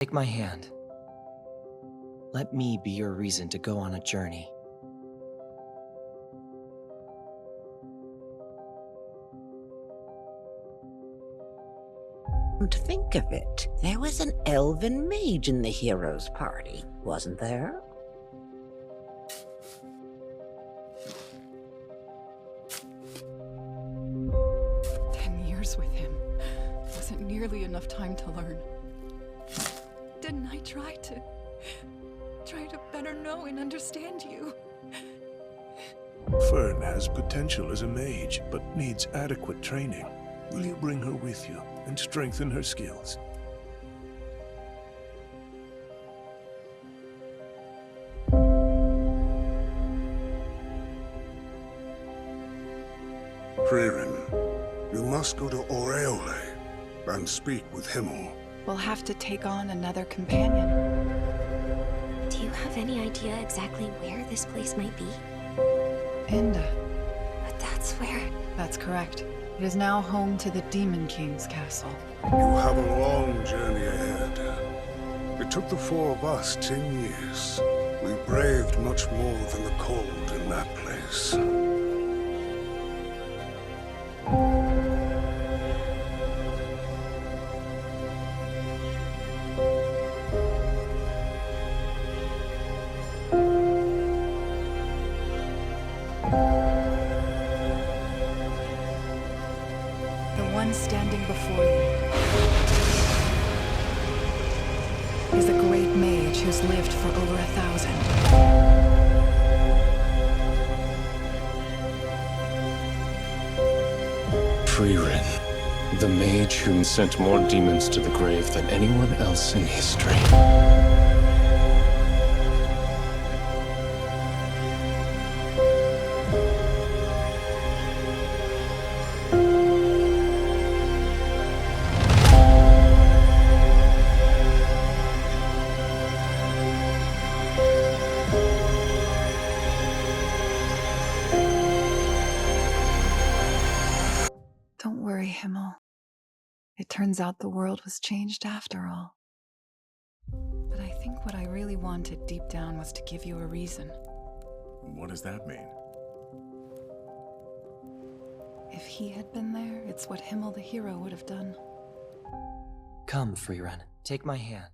Take my hand. Let me be your reason to go on a journey. To think of it, there was an elven mage in the hero's party, wasn't there? With him wasn't nearly enough time to learn. Didn't I try to better know and understand you? Fern has potential as a mage, but needs adequate training. Will you bring her with you and strengthen her skills? Frieren, you must go to Aureole and speak with Himmel. We'll have to take on another companion. Do you have any idea exactly where this place might be? Inda. But that's where... That's correct. It is now home to the Demon King's castle. You have a long journey ahead. It took the four of us 10 years. We braved much more than the cold in that place. Standing before you is a great mage who's lived for over 1,000. Frieren, the mage who sent more demons to the grave than anyone else in history. Don't worry, Himmel. It turns out the world was changed after all. But I think what I really wanted deep down was to give you a reason. What does that mean? If he had been there, it's what Himmel the hero would have done. Come, Frieren. Take my hand.